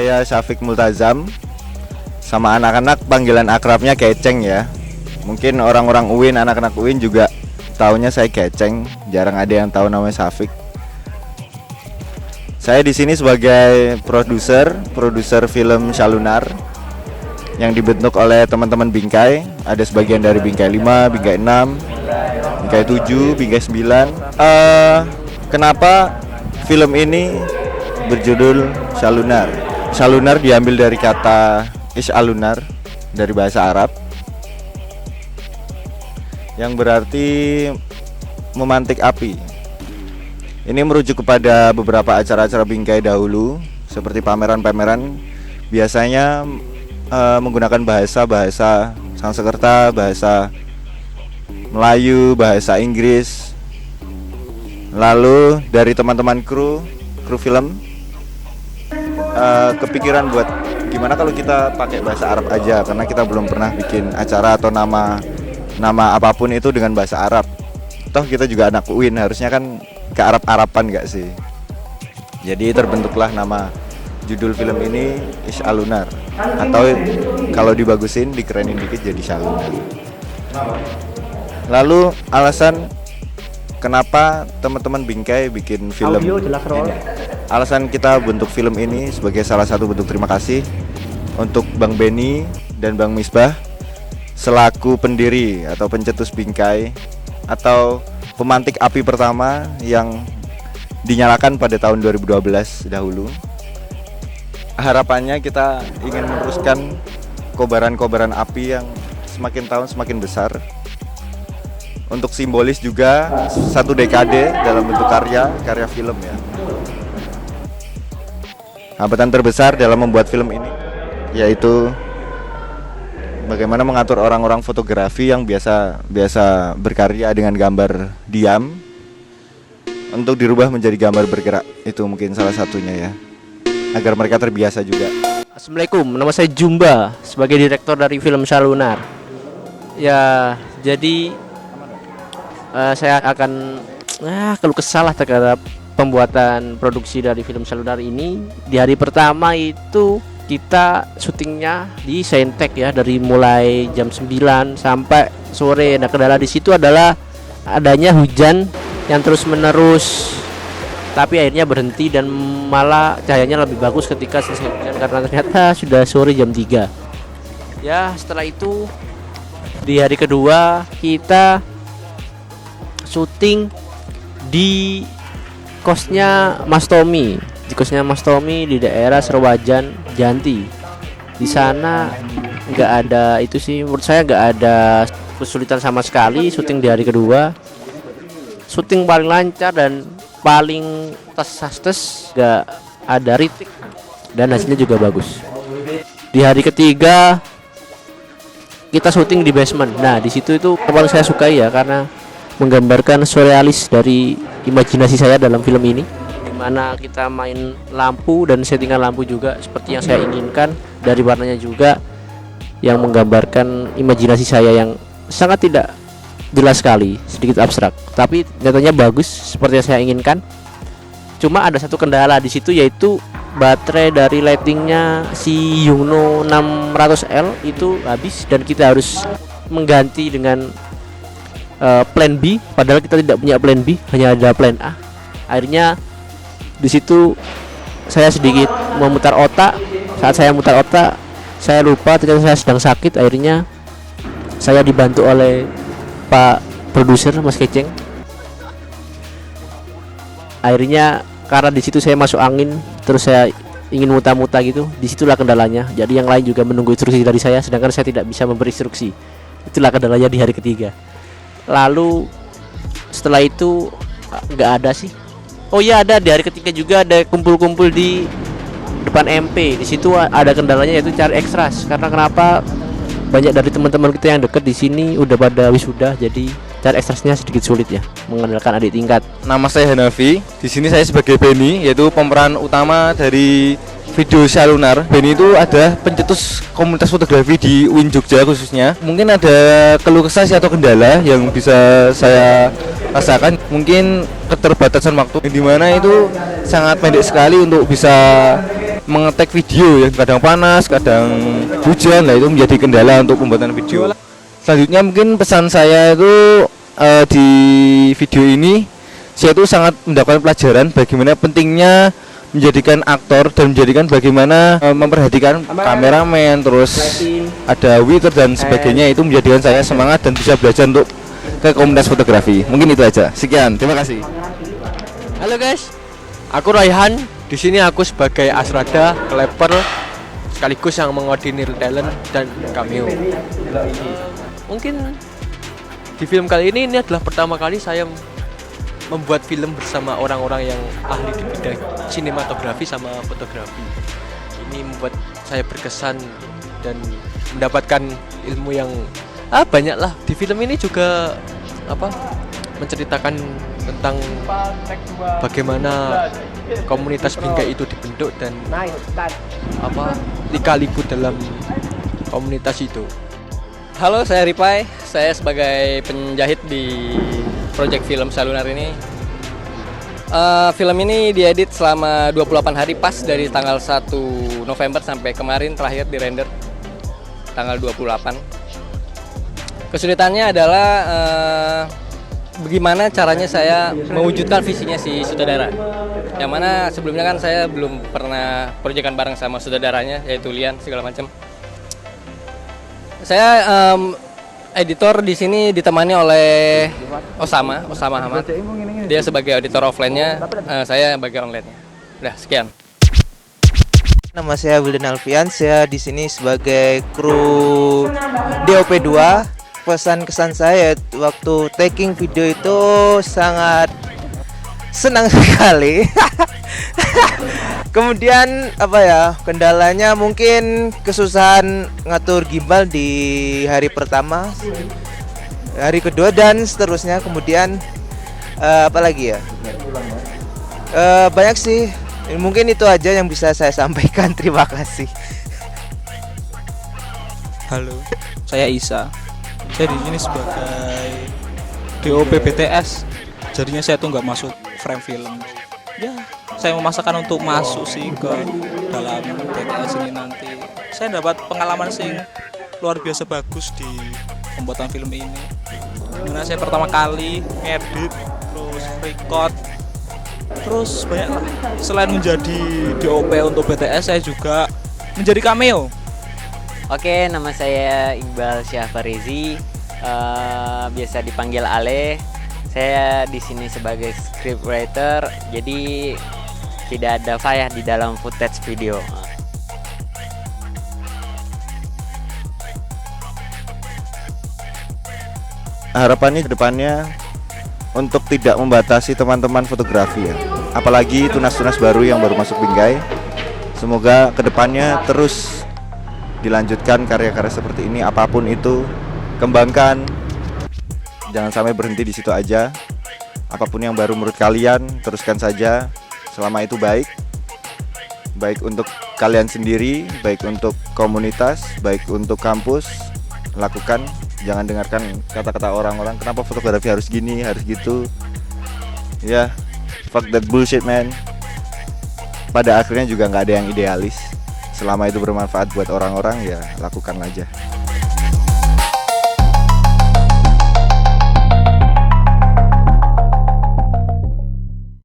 saya Syafiq Multazam. Sama anak-anak panggilan akrabnya Keceng ya. Mungkin orang-orang UIN, anak-anak UIN juga taunya saya Keceng. Jarang ada yang tahu namanya Syafiq. Saya di sini sebagai produser film Shalunar yang dibentuk oleh teman-teman Bingkai. Ada sebagian dari Bingkai 5, Bingkai 6, Bingkai 7, Bingkai 9. Kenapa film ini berjudul Shalunar? Shalunar diambil dari kata Is'alunar dari bahasa Arab yang berarti memantik api. Ini merujuk kepada beberapa acara-acara Bingkai dahulu seperti pameran-pameran biasanya menggunakan bahasa Sanskerta, bahasa Melayu, bahasa Inggris. Lalu dari teman-teman kru film kepikiran buat gimana kalau kita pakai bahasa Arab aja, karena kita belum pernah bikin acara atau nama apapun itu dengan bahasa Arab. Toh kita juga anak UIN, harusnya kan ke Arab-Araban gak sih? Jadi terbentuklah nama judul film ini Is'alunar, atau kalau dibagusin, dikerenin dikit jadi Shalunar. Lalu alasan kenapa teman-teman Bingkai bikin film ini? Alasan kita bentuk film ini sebagai salah satu bentuk terima kasih untuk Bang Benny dan Bang Misbah selaku pendiri atau pencetus Bingkai atau pemantik api pertama yang dinyalakan pada tahun 2012 dahulu. Harapannya kita ingin meneruskan kobaran-kobaran api yang semakin tahun semakin besar. Untuk simbolis juga satu dekade dalam bentuk karya film ya. Hambatan terbesar dalam membuat film ini yaitu bagaimana mengatur orang-orang fotografi yang biasa berkarya dengan gambar diam untuk dirubah menjadi gambar bergerak. Itu mungkin salah satunya ya, agar mereka terbiasa juga. Assalamualaikum, nama saya Jumba sebagai direktur dari film Shalunar. Ya, jadi saya akan keluh kesah lah terhadap pembuatan produksi dari film Shalunar ini. Di hari pertama itu kita syutingnya di Saintek ya, dari mulai jam 9 sampai sore. Nah, kendala di situ adalah adanya hujan yang terus menerus, tapi akhirnya berhenti dan malah cahayanya lebih bagus ketika selesai hujan karena ternyata sudah sore jam 3. Ya, setelah itu di hari kedua kita syuting di kosnya Mas Tommy, di daerah Serwajan, Janti. Di sana nggak ada itu sih, menurut saya nggak ada kesulitan sama sekali. Syuting di hari kedua, syuting paling lancar dan paling tes, nggak ada ritik dan hasilnya juga bagus. Di hari ketiga kita syuting di basement. Nah, di situ itu paling saya sukai ya, karena menggambarkan surrealis dari imajinasi saya dalam film ini, dimana kita main lampu dan settingan lampu juga seperti yang saya inginkan, dari warnanya juga yang menggambarkan imajinasi saya yang sangat tidak jelas sekali, sedikit abstrak, tapi nyatanya bagus seperti yang saya inginkan. Cuma ada satu kendala di situ, yaitu baterai dari lightingnya si Yungno 600L itu habis dan kita harus mengganti dengan plan B, padahal kita tidak punya plan B, hanya ada plan A. Akhirnya di situ saya sedikit memutar otak. Saat saya memutar otak, saya lupa ternyata saya sedang sakit. Akhirnya saya dibantu oleh Pak produser Mas Keceng. Akhirnya karena di situ saya masuk angin, terus saya ingin muta-muta gitu. Disitulah kendalanya. Jadi yang lain juga menunggu instruksi dari saya, sedangkan saya tidak bisa memberi instruksi. Itulah kendalanya di hari ketiga. Lalu setelah itu nggak ada sih. Oh iya, ada di hari ketiga juga ada kumpul-kumpul di depan MP. Di situ ada kendalanya, yaitu cari ekstras. Karena kenapa? Banyak dari teman-teman kita yang dekat di sini udah pada wisuda, jadi cari ekstrasnya sedikit sulit ya, mengandalkan adik tingkat. Nama saya Hanafi. Di sini saya sebagai Benny, yaitu pemeran utama dari video Shalunar. Benny itu ada pencetus komunitas fotografi di UIN Jogja khususnya. Mungkin ada keluh kesah atau kendala yang bisa saya rasakan. Mungkin keterbatasan waktu, di mana itu sangat pendek sekali untuk bisa mengetek video yang kadang panas, kadang hujan, lah itu menjadi kendala untuk pembuatan video. Selanjutnya mungkin pesan saya itu di video ini saya itu sangat mendapatkan pelajaran bagaimana pentingnya menjadikan aktor dan menjadikan bagaimana memperhatikan kameramen, terus ada waiter dan sebagainya. Itu menjadikan saya semangat dan bisa belajar untuk ke komunitas fotografi. Mungkin itu aja. Sekian, terima kasih. Halo guys, aku Raihan. Di sini aku sebagai Asrada, Kleper, sekaligus yang mengordinir talent dan cameo. Mungkin di film kali ini adalah pertama kali saya membuat film bersama orang-orang yang ahli di bidang sinematografi sama fotografi. Ini membuat saya berkesan dan mendapatkan ilmu yang banyak lah. Di film ini juga menceritakan tentang bagaimana komunitas bingkai itu dibentuk dan lika-liku dalam komunitas itu. Halo, saya Ripai. Saya sebagai penjahit di proyek film Salunar ini. Film ini diedit selama 28 hari pas dari tanggal 1 November sampai kemarin terakhir di render tanggal 28. Kesulitannya adalah bagaimana caranya saya mewujudkan visinya si sutradara. Yang mana sebelumnya kan saya belum pernah proyekan bareng sama sutradaranya, yaitu Lian segala macam. Saya editor di sini ditemani oleh Osama Hamad. Dia sebagai editor offline-nya, saya sebagai online-nya. Udah, sekian. Nama saya Wildan Alfian. Saya di sini sebagai kru DOP2. Pesan kesan saya waktu taking video itu sangat senang sekali. Kemudian kendalanya mungkin kesusahan ngatur gimbal di hari pertama, hari kedua dan seterusnya. Kemudian banyak sih. Mungkin itu aja yang bisa saya sampaikan. Terima kasih. Halo, saya Isa. Saya di sini sebagai DOP BTS. Jadinya saya tuh nggak masuk frame film. Ya, saya memaksakan untuk masuk sih ke dalam BTS ini nanti. Saya dapat pengalaman sing luar biasa bagus di pembuatan film ini. Dimana saya pertama kali ngedit, terus record, terus banyak lah. Selain menjadi DOP untuk BTS, saya juga menjadi cameo. Oke, nama saya Iqbal Syahfarizi, biasa dipanggil Ale. Saya di sini sebagai scriptwriter, jadi tidak ada payah di dalam footage video. Harapannya ke depannya untuk tidak membatasi teman-teman fotografi ya. Apalagi tunas-tunas baru yang baru masuk Bingkai. Semoga ke depannya terus dilanjutkan karya-karya seperti ini, apapun itu, kembangkan. Jangan sampai berhenti di situ aja. Apapun yang baru menurut kalian, teruskan saja. Selama itu baik untuk kalian sendiri, baik untuk komunitas, baik untuk kampus. Lakukan, jangan dengarkan kata-kata orang-orang, kenapa fotografi harus gini, harus gitu. Ya, fuck that bullshit man. Pada akhirnya juga nggak ada yang idealis. Selama itu bermanfaat buat orang-orang, ya lakukan aja.